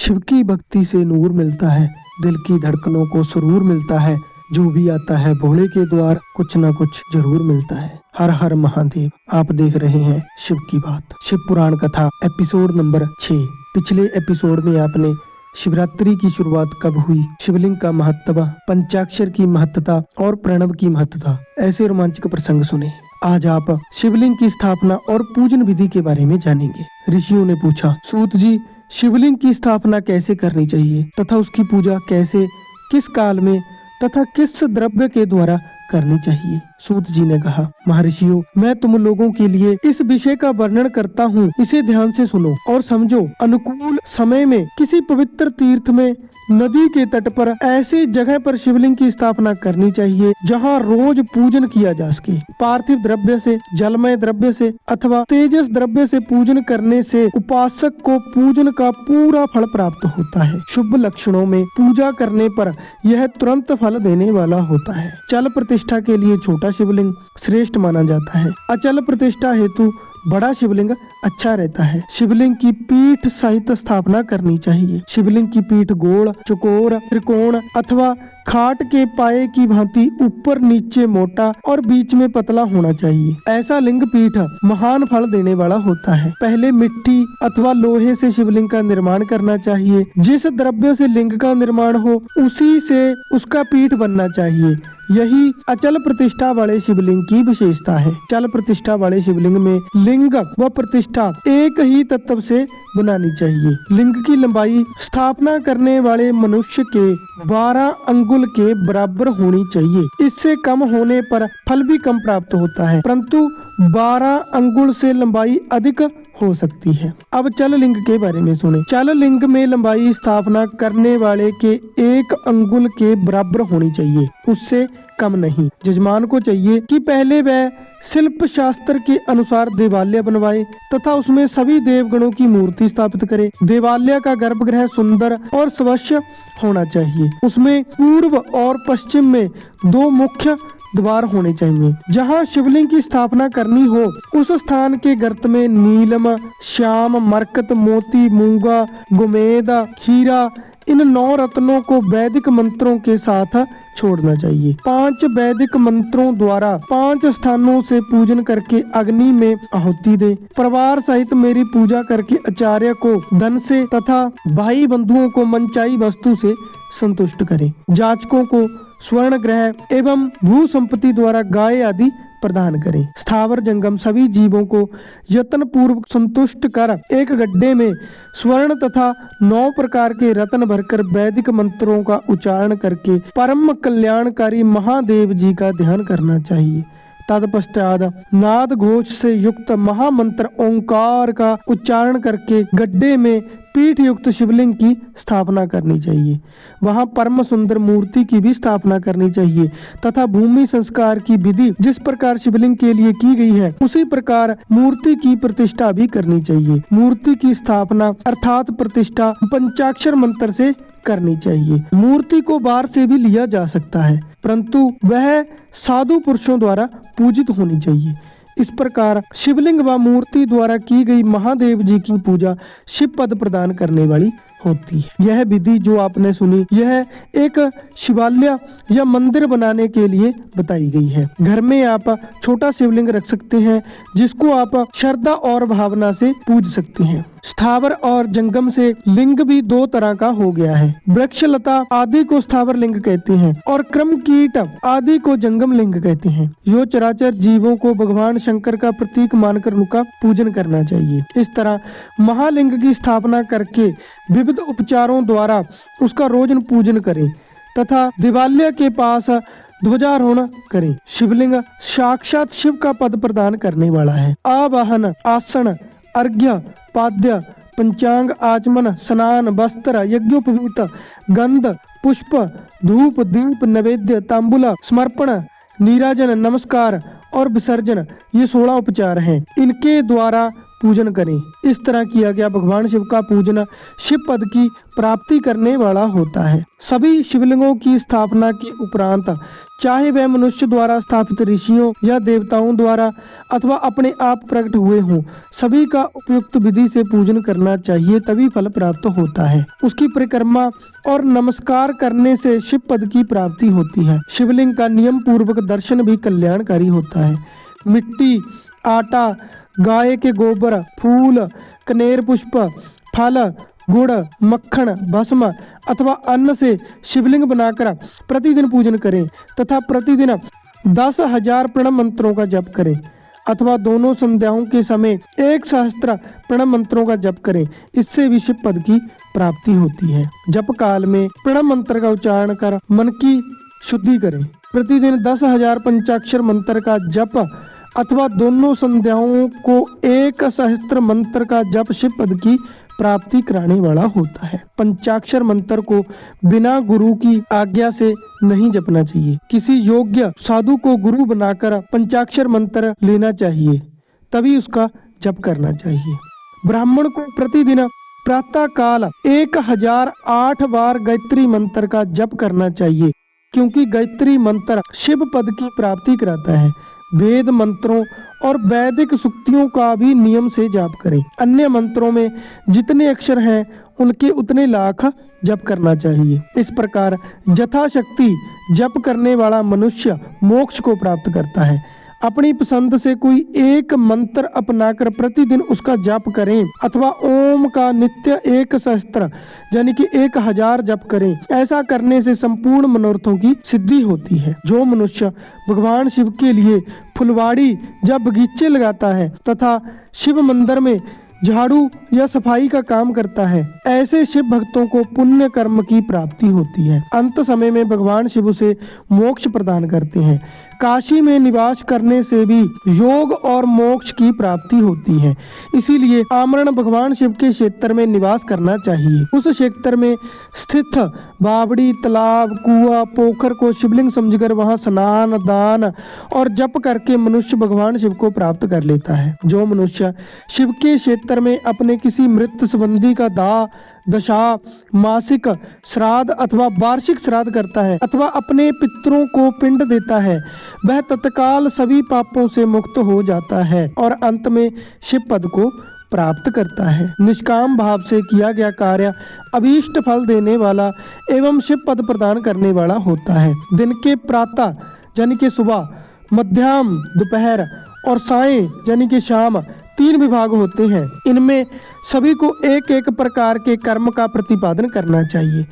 शिव की भक्ति से नूर मिलता है, दिल की धड़कनों को सुरूर मिलता है। जो भी आता है भोले के द्वार कुछ ना कुछ जरूर मिलता है। हर हर महादेव। आप देख रहे हैं शिव की बात। शिव पुराण कथा एपिसोड नंबर 6। पिछले एपिसोड में आपने शिवरात्रि की शुरुआत कब हुई, शिवलिंग का महत्व, पंचाक्षर की महत्ता और प्रणव की महत्ता, ऐसे रोमांचक प्रसंग सुने। आज आप शिवलिंग की स्थापना और पूजन विधि के बारे में जानेंगे। ऋषियों ने पूछा, सूत जी, शिवलिंग की स्थापना कैसे करनी चाहिए तथा उसकी पूजा कैसे, किस काल में तथा किस द्रव्य के द्वारा करनी चाहिए। सूत जी ने कहा, महर्षियों, मैं तुम लोगों के लिए इस विषय का वर्णन करता हूँ, इसे ध्यान से सुनो और समझो। अनुकूल समय में किसी पवित्र तीर्थ में, नदी के तट पर, ऐसी जगह पर शिवलिंग की स्थापना करनी चाहिए जहाँ रोज पूजन किया जा सके। पार्थिव द्रव्य से, जलमय द्रव्य से अथवा तेजस द्रव्य से पूजन करने से उपासक को पूजन का पूरा फल प्राप्त होता है। शुभ लक्षणों में पूजा करने पर यह तुरंत फल देने वाला होता है। चल प्रतिष्ठा के लिए छोटा शिवलिंग श्रेष्ठ माना जाता है। अचल प्रतिष्ठा हेतु बड़ा शिवलिंग अच्छा रहता है। शिवलिंग की पीठ सहित स्थापना करनी चाहिए। शिवलिंग की पीठ गोल, चौकोर, त्रिकोण अथवा खाट के पाए की भांति ऊपर नीचे मोटा और बीच में पतला होना चाहिए। ऐसा लिंग पीठ महान फल देने वाला होता है। पहले मिट्टी अथवा लोहे से शिवलिंग का निर्माण करना चाहिए। जिस द्रव्य से लिंग का निर्माण हो उसी से उसका पीठ बनना चाहिए। यही अचल प्रतिष्ठा वाले शिवलिंग की विशेषता है। चल प्रतिष्ठा वाले शिवलिंग में लिंग व प्रतिष्ठा एक ही तत्व से बनानी चाहिए। लिंग की लंबाई स्थापना करने वाले मनुष्य के 12 अंगुल के बराबर होनी चाहिए। इससे कम होने पर फल भी कम प्राप्त होता है, परंतु 12 अंगुल से लंबाई अधिक हो सकती है। अब चल लिंग के बारे में सुने। चल लिंग में लंबाई स्थापना करने वाले के 1 अंगुल के बराबर होनी चाहिए, उससे कम नहीं। जजमान को चाहिए कि पहले वह शिल्प शास्त्र के अनुसार देवालय बनवाए तथा उसमें सभी देवगणों की मूर्ति स्थापित करे। देवालय का गर्भगृह सुंदर और स्वच्छ होना चाहिए। उसमें पूर्व और पश्चिम में 2 मुख्य द्वार होने चाहिए। जहाँ शिवलिंग की स्थापना करनी हो उस स्थान के गर्त में नीलम, श्याम, मरकत, मोती, मूंगा, गोमेदा, हीरा, इन 9 रत्नों को वैदिक मंत्रों के साथ छोड़ना चाहिए। 5 वैदिक मंत्रों द्वारा 5 स्थानों से पूजन करके अग्नि में आहुति दे। परिवार सहित मेरी पूजा करके आचार्य को धन से तथा भाई बंधुओं को मनचाही वस्तु से संतुष्ट करें। जाचकों को स्वर्ण ग्रह एवं भू संपत्ति द्वारा गाय आदि प्रदान करें। स्थावर जंगम सभी जीवों को यत्न पूर्वक संतुष्ट कर एक गड्ढे में स्वर्ण तथा 9 प्रकार के रत्न भरकर वैदिक मंत्रों का उच्चारण करके परम कल्याणकारी महादेव जी का ध्यान करना चाहिए। तत्पश्चात नाद घोष से युक्त महामंत्र ओंकार का उच्चारण करके गड्ढे में पीठ युक्त शिवलिंग की स्थापना करनी चाहिए। वहाँ परम सुंदर मूर्ति की भी स्थापना करनी चाहिए तथा भूमि संस्कार की विधि जिस प्रकार शिवलिंग के लिए की गई है उसी प्रकार मूर्ति की प्रतिष्ठा भी करनी चाहिए। मूर्ति की स्थापना अर्थात प्रतिष्ठा पंचाक्षर मंत्र से करनी चाहिए। मूर्ति को बाहर से भी लिया जा सकता है, परंतु वह साधु पुरुषों द्वारा पूजित होनी चाहिए। इस प्रकार शिवलिंग व मूर्ति द्वारा की गई महादेव जी की पूजा शिव पद प्रदान करने वाली होती है। यह विधि जो आपने सुनी यह एक शिवालय या मंदिर बनाने के लिए बताई गई है। घर में आप छोटा शिवलिंग रख सकते हैं जिसको आप श्रद्धा और भावना से पूज सकते हैं। स्थावर और जंगम से लिंग भी 2 तरह का हो गया है। वृक्ष लता आदि को स्थावर लिंग कहते हैं और क्रम कीट आदि को जंगम लिंग कहते हैं। यो चराचर जीवों को भगवान शंकर का प्रतीक मानकर उनका पूजन करना चाहिए। इस तरह महालिंग की स्थापना करके विविध उपचारों द्वारा उसका रोज पूजन करें तथा दिवालय के पास ध्वजारोहण करें। शिवलिंग साक्षात शिव का पद प्रदान करने वाला है। आवाहन, आसन, अर्घ्य, पाद्य, पंचांग, आचमन, स्नान, वस्त्र, यज्ञोपवीत, गंध, पुष्प, धूप, दीप, नैवेद्य, तांबूल, समर्पण, नीराजन, नमस्कार और विसर्जन, ये 16 उपचार हैं। इनके द्वारा पूजन करें। इस तरह किया गया भगवान शिव का पूजन शिव पद की प्राप्ति करने वाला होता है। सभी शिवलिंगों की स्थापना के उपरांत चाहे वह मनुष्य द्वारा स्थापित ऋषियों या देवताओं द्वारा अथवा अपने आप प्रकट हुए हों, सभी का उपयुक्त विधि से पूजन करना चाहिए, तभी फल प्राप्त होता है। उसकी परिक्रमा और नमस्कार करने से शिव पद की प्राप्ति होती है। शिवलिंग का नियम पूर्वक दर्शन भी कल्याणकारी होता है। मिट्टी, आटा, गाय के गोबर, फूल, कनेर पुष्प, फल, गुड़, मक्खन, भस्म अथवा अन्न से शिवलिंग बनाकर प्रतिदिन पूजन करें तथा प्रतिदिन 10,000 प्रणव मंत्रों का जप करें अथवा दोनों संध्याओं के समय 1 सहस्त्र प्रणव मंत्रों का जप करें। इससे भी शिव पद की प्राप्ति होती है। जप काल में प्रणव मंत्र का उच्चारण कर मन की शुद्धि करें। प्रतिदिन 10,000 पंचाक्षर मंत्र का जप अथवा दोनों संध्याओं को 1 सहस्त्र मंत्र का जप शिव पद की प्राप्ति कराने वाला होता है। पंचाक्षर मंत्र को बिना गुरु की आज्ञा से नहीं जपना चाहिए। किसी योग्य साधु को गुरु बनाकर पंचाक्षर मंत्र लेना चाहिए, तभी उसका जप करना चाहिए। ब्राह्मण को प्रतिदिन प्रातः काल 1008 बार गायत्री मंत्र का जप करना चाहिए, क्योंकि गायत्री मंत्र शिव पद की प्राप्ति कराता है। वेद मंत्रों और वैदिक सूक्तियों का भी नियम से जाप करें। अन्य मंत्रों में जितने अक्षर हैं उनके उतने लाख जप करना चाहिए। इस प्रकार यथाशक्ति जप करने वाला मनुष्य मोक्ष को प्राप्त करता है। अपनी पसंद से कोई एक मंत्र अपनाकर प्रतिदिन उसका जप करें अथवा ओम का नित्य 1 सहस्त्र यानी कि 1000 जप करें। ऐसा करने से संपूर्ण मनोरथों की सिद्धि होती है। जो मनुष्य भगवान शिव के लिए फुलवाड़ी या बगीचे लगाता है तथा शिव मंदिर में झाड़ू या सफाई का काम करता है, ऐसे शिव भक्तों को पुण्य कर्म की प्राप्ति होती है। अंत समय में भगवान शिव उसे मोक्ष प्रदान करते हैं। काशी में निवास करने से भी योग और मोक्ष की प्राप्ति होती है। इसीलिए आमरण भगवान शिव के क्षेत्र में निवास करना चाहिए। उस क्षेत्र में स्थित बावड़ी, तालाब, कुआं, पोखर को शिवलिंग समझकर वहां स्नान, दान और जप करके मनुष्य भगवान शिव को प्राप्त कर लेता है। जो मनुष्य शिव के क्षेत्र में अपने किसी मृत संबंधी का दाह, दशा, मासिक श्राद्ध अथवा वार्षिक श्राद्ध करता है अथवा अपने पितरों को पिंड देता है, वह तत्काल सभी पापों से मुक्त हो जाता है और अंत में शिव पद को प्राप्त करता है। निष्काम भाव से किया गया कार्य अभीष्ट फल देने वाला एवं शिव पद प्रदान करने वाला होता है। दिन के प्रातः यानी कि सुबह, मध्याह्न, दोपहर और सायं यानी कि शाम 3 विभाग होते हैं। इनमें सभी को एक एक प्रकार के कर्म का प्रतिपादन करना चाहिए।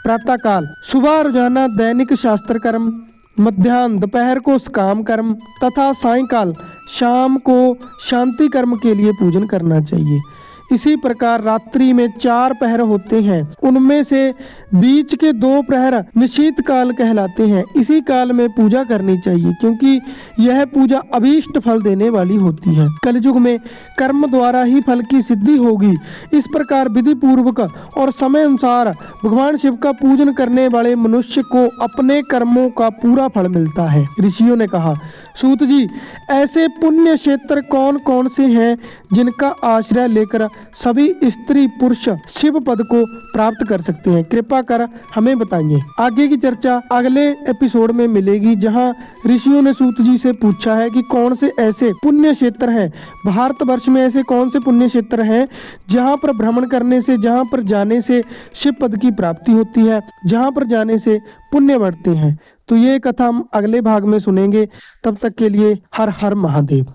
प्रातः काल सुबह रोजाना दैनिक शास्त्र कर्म, मध्याह्न दोपहर को काम कर्म तथा सायंकाल शाम को शांति कर्म के लिए पूजन करना चाहिए। इसी प्रकार रात्रि में 4 पहर होते हैं, उनमें से बीच के 2 प्रहर निशीत काल कहलाते हैं। इसी काल में पूजा करनी चाहिए, क्योंकि यह पूजा अभीष्ट फल देने वाली होती है। कलयुग में कर्म द्वारा ही फल की सिद्धि होगी। इस प्रकार विधि पूर्वक और समय अनुसार भगवान शिव का पूजन करने वाले मनुष्य को अपने कर्मों का पूरा फल मिलता है। ऋषियों ने कहा, सूत जी, ऐसे पुण्य क्षेत्र कौन कौन से हैं जिनका आश्रय लेकर सभी स्त्री पुरुष शिव पद को प्राप्त कर सकते हैं? कृपा कर हमें बताइए। आगे की चर्चा अगले एपिसोड में मिलेगी, जहां ऋषियों ने सूत जी से पूछा है कि कौन से ऐसे पुण्य क्षेत्र हैं, भारतवर्ष में ऐसे कौन से पुण्य क्षेत्र हैं जहां पर भ्रमण करने से, जहां पर जाने से शिव पद की प्राप्ति होती है, जहां पर जाने से पुण्य बढ़ते हैं। तो ये कथा हम अगले भाग में सुनेंगे। तब तक के लिए हर हर महादेव।